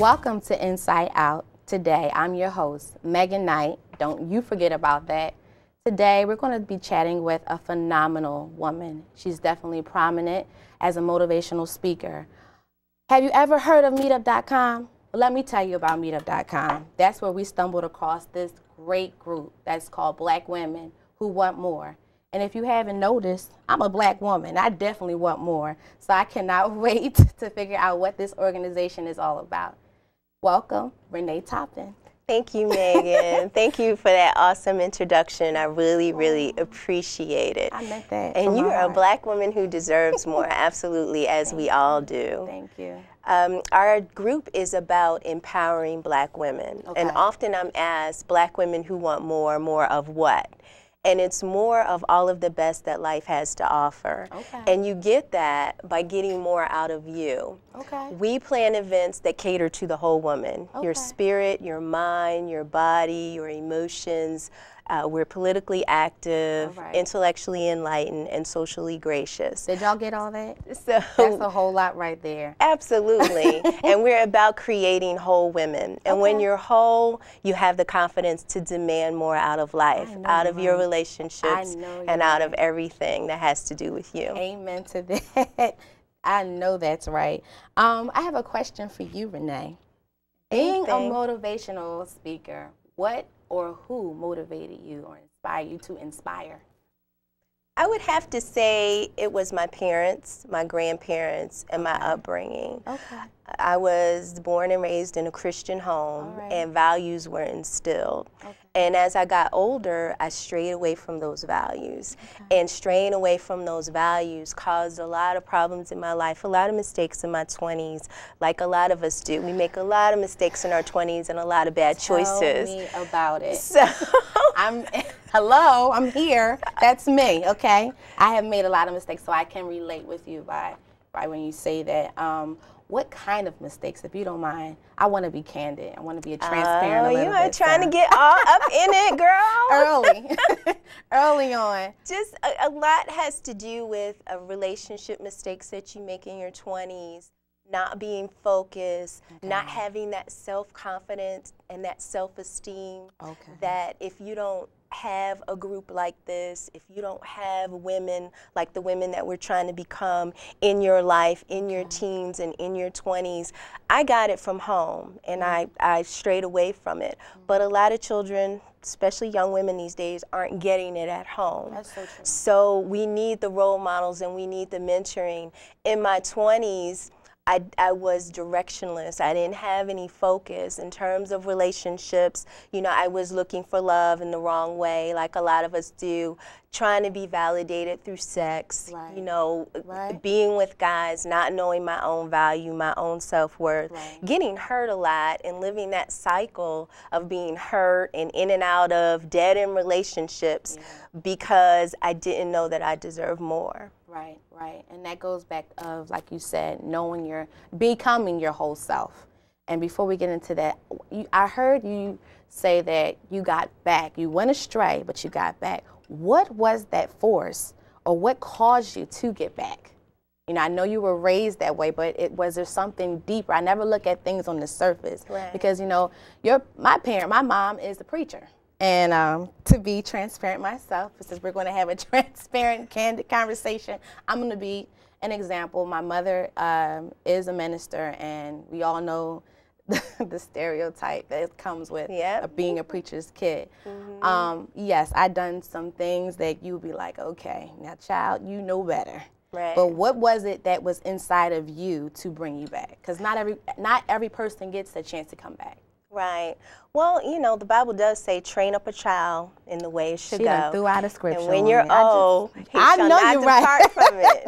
Welcome to Inside Out. Today, I'm your host, Megan Knight. Don't you forget about that. Today, we're going to be chatting with a phenomenal woman. She's definitely prominent as a motivational speaker. Have you ever heard of Meetup.com? Well, let me tell you about Meetup.com. That's where we stumbled across this great group that's called Black Women Who Want More. And if you haven't noticed, I'm a Black woman. I definitely want more. So I cannot wait to figure out what this organization is all about. Welcome, Renee Toppin. Thank you, Megan. Thank you for that awesome introduction. I really appreciate it. I meant that. And you're a Black woman who deserves more, absolutely, as we all do. Thank you. Our group is about empowering Black women. Okay. And often I'm asked, Black women who want more of what? And it's more of all of the best that life has to offer. Okay. And you get that by getting more out of you. Okay. We plan events that cater to the whole woman, your spirit, your mind, your body, your emotions. We're politically active, intellectually enlightened, and socially gracious. Did y'all get all that? So that's a whole lot right there. Absolutely. And we're about creating whole women. And when you're whole, you have the confidence to demand more out of life, out of your relationships, and out of everything that has to do with you. Amen to that. I know that's right. I have a question for you, Renee. Being a motivational speaker, what or who motivated you or inspired you to inspire? I would have to say it was my parents, my grandparents, and my upbringing. Okay. I was born and raised in a Christian home, and values were instilled. And as I got older, I strayed away from those values. And straying away from those values caused a lot of problems in my life, a lot of mistakes in my 20s, like a lot of us do. We make a lot of mistakes in our 20s and a lot of bad choices. Tell me about it. So hello, I'm here. That's me, okay? I have made a lot of mistakes, so I can relate with you by when you say that. What kind of mistakes, if you don't mind? I want to be candid. I want to be a transparent. Oh, you are trying to get all up in it, girl. Early on. Just a lot has to do with relationship mistakes that you make in your 20s, not being focused, not having that self-confidence and that self-esteem that if you don't have a group like this, if you don't have women like the women that we're trying to become in your life, in your teens and in your 20s, I got it from home and I strayed away from it. But a lot of children, especially young women these days, aren't getting it at home. That's so true. So we need the role models and we need the mentoring. In my 20s, I was directionless. I didn't have any focus in terms of relationships. You know, I was looking for love in the wrong way, like a lot of us do, trying to be validated through sex, you know, being with guys, not knowing my own value, my own self-worth, getting hurt a lot and living that cycle of being hurt and in and out of dead-end relationships because I didn't know that I deserved more. Right. And that goes back of, like you said, knowing becoming your whole self. And before we get into that, I heard you say that you got back. You went astray, but you got back. What was that force, or what caused you to get back? You know, I know you were raised that way, but was there something deeper? I never look at things on the surface because, you know, my mom is a preacher. And to be transparent myself, since we're going to have a transparent, candid conversation, I'm going to be an example. My mother is a minister, and we all know the stereotype that comes with being a preacher's kid. Yes, I done some things that you would be like, okay, now child, you know better. But what was it that was inside of you to bring you back? Because not every person gets the chance to come back. Right. Well, you know, the Bible does say, train up a child in the way it should go. She done threw out a scripture. And when you're old, he shall not depart from it.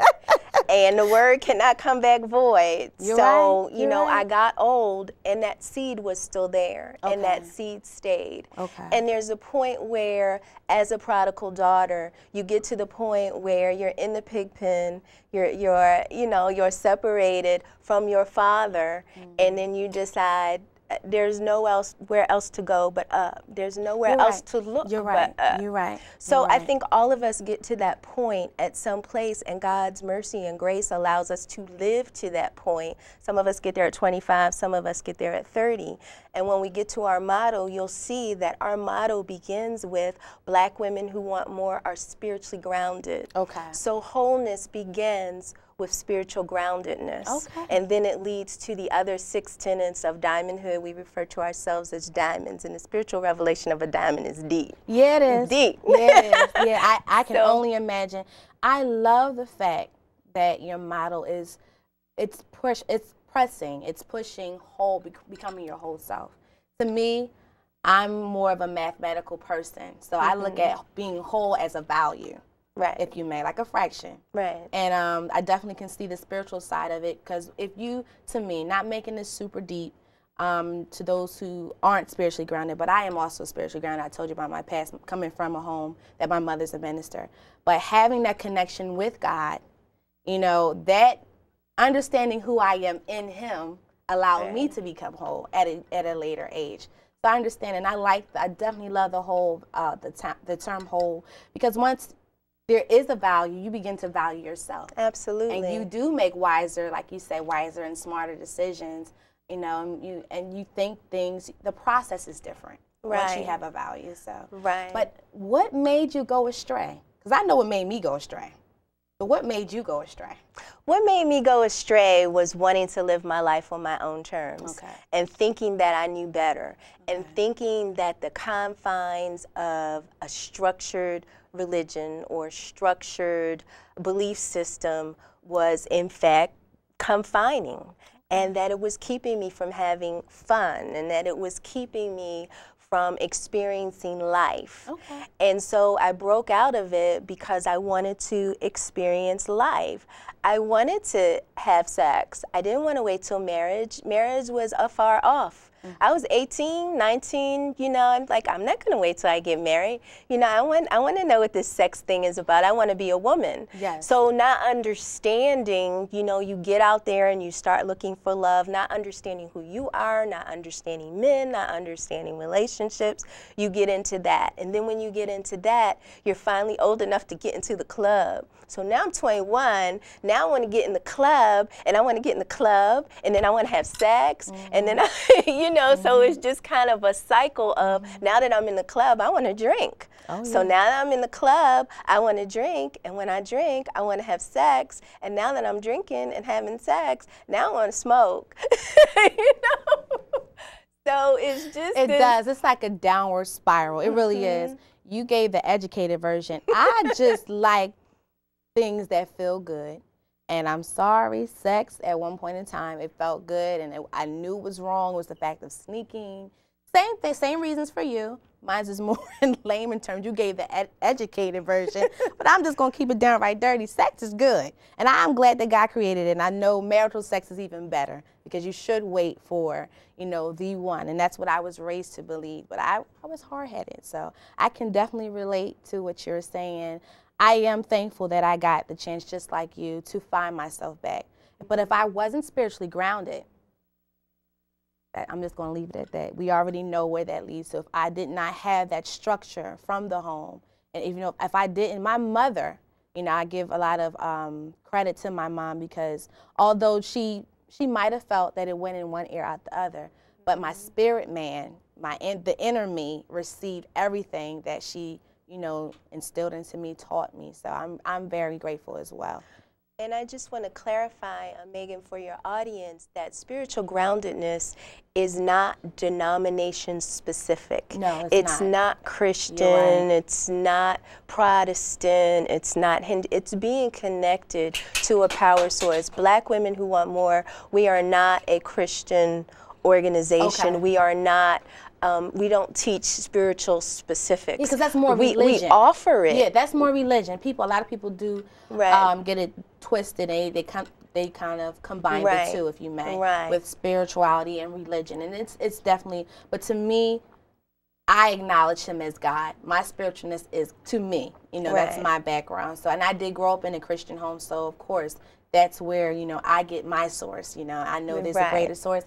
And the word cannot come back void. So, you know, I got old and that seed was still there and that seed stayed. And there's a point where, as a prodigal daughter, you get to the point where you're in the pig pen, you're separated from your father, and then you decide, there's nowhere else to go but up. There's nowhere else to look but up. You're right. So I think all of us get to that point at some place, and God's mercy and grace allows us to live to that point. Some of us get there at 25, some of us get there at 30. And when we get to our motto, you'll see that our motto begins with Black women who want more are spiritually grounded. Okay. So wholeness begins with spiritual groundedness. Okay. And then it leads to the other 6 tenets of diamondhood. We refer to ourselves as diamonds, and the spiritual revelation of a diamond is deep. Yeah, it is. Deep. Yeah, it is. Yeah, I can only imagine. I love the fact that your motto is, it's pressing, it's pushing whole, becoming your whole self. To me, I'm more of a mathematical person, so I look at being whole as a value. Right. If you may, like a fraction. Right. And I definitely can see the spiritual side of it, because if you, to me, not making this super deep, to those who aren't spiritually grounded, but I am also spiritually grounded. I told you about my past, coming from a home that my mother's a minister. But having that connection with God, you know, that understanding who I am in Him allowed me to become whole at a later age. So I understand, and I definitely love the whole, the term whole, because once there is a value, you begin to value yourself. Absolutely. And you do make wiser, like you said, wiser and smarter decisions, you know, and you think things, the process is different once you have a value. So. Right. But what made you go astray? Because I know what made me go astray. But what made you go astray? What made me go astray was wanting to live my life on my own terms, and thinking that I knew better, and thinking that the confines of a structured religion or structured belief system was in fact confining, and that it was keeping me from having fun, and that it was keeping me from experiencing life. And so I broke out of it because I wanted to experience life. I wanted to have sex. I didn't want to wait till marriage. Marriage was afar off. I was 18, 19, you know, I'm like, I'm not going to wait till I get married. You know, I want to know what this sex thing is about. I want to be a woman. Yes. So not understanding, you know, you get out there and you start looking for love, not understanding who you are, not understanding men, not understanding relationships. You get into that. And then when you get into that, you're finally old enough to get into the club. So now I'm 21. Now I want to get in the club, and I want to get in the club, and then I want to have sex, and then, you know, so it's just kind of a cycle of, now that I'm in the club, I want to drink. So now that I'm in the club, I want to drink, and when I drink, I want to have sex, and now that I'm drinking and having sex, now I want to smoke. You know? So it's just It does. It's like a downward spiral. It really is. You gave the educated version. I just like things that feel good. And I'm sorry, sex at one point in time, it felt good, and I knew it was wrong. It was the fact of sneaking. Same thing, same reasons for you. Mine is more in layman terms. You gave the educated version, but I'm just going to keep it downright dirty. Sex is good, and I'm glad that God created it, and I know marital sex is even better, because you should wait for, you know, the one, and that's what I was raised to believe, but I was hard-headed, so I can definitely relate to what you're saying. I am thankful that I got the chance, just like you, to find myself back. But if I wasn't spiritually grounded, I'm just going to leave it at that. We already know where that leads. So if I did not have that structure from the home, and even if I didn't, my mother, you know, I give a lot of credit to my mom, because although she might have felt that it went in one ear out the other, but my spirit man, the inner me, received everything that she, you know, instilled into me, taught me. So I'm very grateful as well. And I just want to clarify, Megan, for your audience, that spiritual groundedness is not denomination specific. No, it's not Christian, it's not Protestant, it's not Hindu. It's being connected to a power source. Black women who want more, we are not a Christian organization. We are not, we don't teach spiritual specifics. Because that's more religion. We offer it. Yeah, that's more religion. A lot of people do get it twisted. They kind of combine the two, if you may, with spirituality and religion. And it's definitely, but to me, I acknowledge Him as God. My spiritualness is, to me, you know, that's my background. So, and I did grow up in a Christian home, so of course, that's where, you know, I get my source. You know, I know there's a greater source.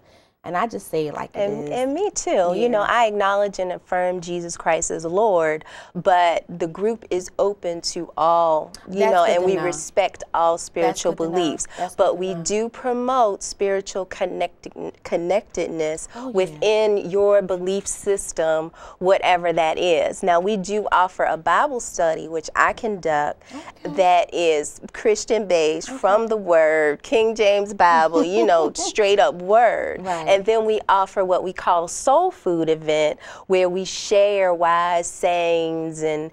And I just say it like it is. And me too. Yeah. You know, I acknowledge and affirm Jesus Christ as Lord, but the group is open to all, you know, and we respect all spiritual beliefs. But we do promote spiritual connectedness within your belief system, whatever that is. Now, we do offer a Bible study, which I conduct, that is Christian-based, from the Word, King James Bible, you know, straight up Word. And then we offer what we call soul food event, where we share wise sayings and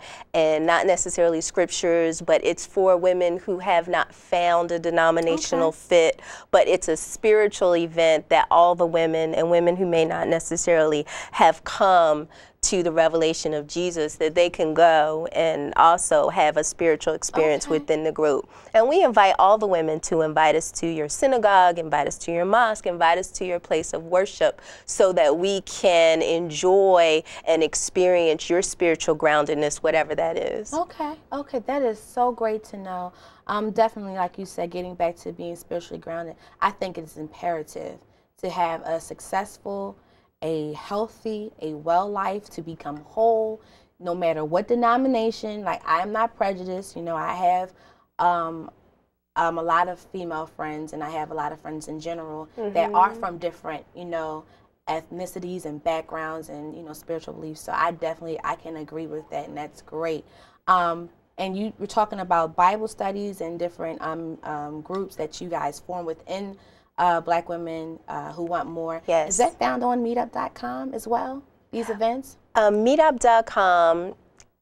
not necessarily scriptures, but it's for women who have not found a denominational fit, but it's a spiritual event that all the women and women who may not necessarily have come to the revelation of Jesus, that they can go and also have a spiritual experience within the group. And we invite all the women to invite us to your synagogue, invite us to your mosque, invite us to your place of worship, so that we can enjoy and experience your spiritual groundedness, whatever that is. Okay, that is so great to know. Definitely, like you said, getting back to being spiritually grounded, I think it's imperative to have a successful, a healthy, a well life, to become whole, no matter what denomination. Like, I'm not prejudiced. You know, I have a lot of female friends, and I have a lot of friends in general that are from different, you know, ethnicities and backgrounds and, you know, spiritual beliefs. So I can agree with that, and that's great. And you were talking about Bible studies and different groups that you guys form within Black Women Who Want More. Yes. Is that found on meetup.com as well, these events? Meetup.com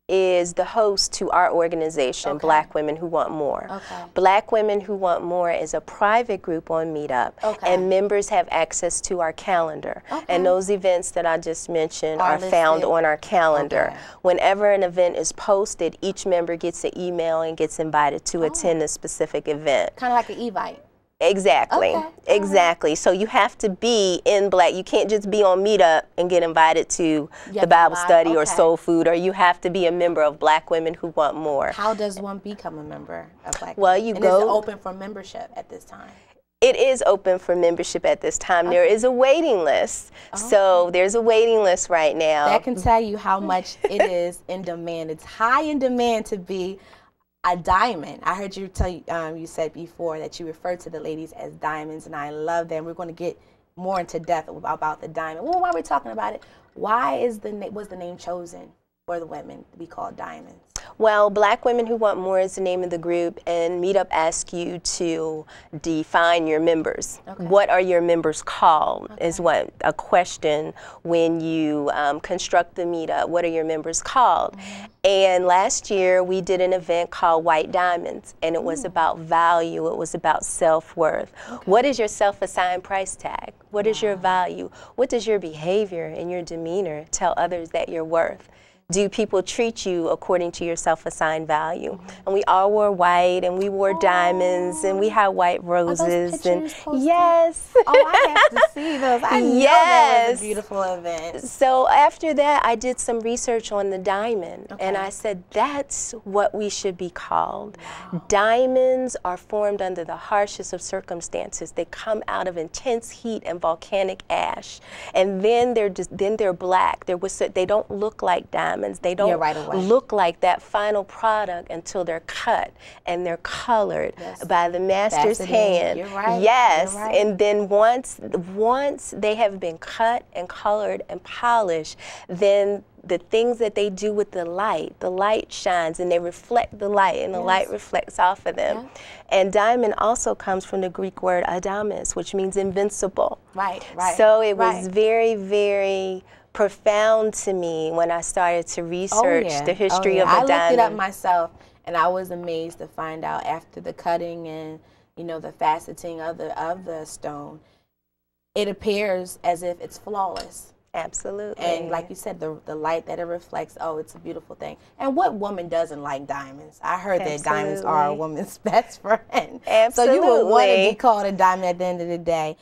is the host to our organization, Black Women Who Want More. Black Women Who Want More is a private group on Meetup, and members have access to our calendar. And those events that I just mentioned are found on our calendar. Whenever an event is posted, each member gets an email and gets invited to attend a specific event. Kind of like an Evite. Exactly. Exactly. So you have to be in Black. You can't just be on Meetup and get invited to the Bible study or soul food, or you have to be a member of Black Women Who Want More. How does one become a member of Black Women? Well, you go. Is it open for membership at this time? It is open for membership at this time. There is a waiting list. So there's a waiting list right now. That can tell you how much it is in demand. It's high in demand to be a diamond. I heard you you said before that you referred to the ladies as diamonds, and I love that. And we're going to get more into depth about the diamond. Well, while we're talking about it, why was the name chosen for the women to be called diamonds? Well, Black Women Who Want More is the name of the group, and Meetup asks you to define your members. What are your members called is what a question when you construct the Meetup. What are your members called? And last year we did an event called White Diamonds, and it was about value. It was about self-worth. What is your self-assigned price tag? What is your value? What does your behavior and your demeanor tell others that you're worth? Do people treat you according to your self-assigned value? And we all wore white, and we wore diamonds, and we had white roses. And yes. I have to see those. I know that was a beautiful event. So after that, I did some research on the diamond, and I said that's what we should be called. Diamonds are formed under the harshest of circumstances. They come out of intense heat and volcanic ash, and then they're black. They don't look like diamonds. They don't look like that final product until they're cut and they're colored by the master's hand. You're right. Yes. You're right. And then once they have been cut and colored and polished, then the things that they do with the light shines, and they reflect the light, and the light reflects off of them. And diamond also comes from the Greek word adamas, which means invincible. Right. So it was very, very profound to me when I started to research the history of a diamond. I looked it up myself, and I was amazed to find out after the cutting and, you know, the faceting of the stone, it appears as if it's flawless. Absolutely. And like you said, the light that it reflects, it's a beautiful thing. And what woman doesn't like diamonds? I heard that diamonds are a woman's best friend. Absolutely. So you would want to be called a diamond at the end of the day.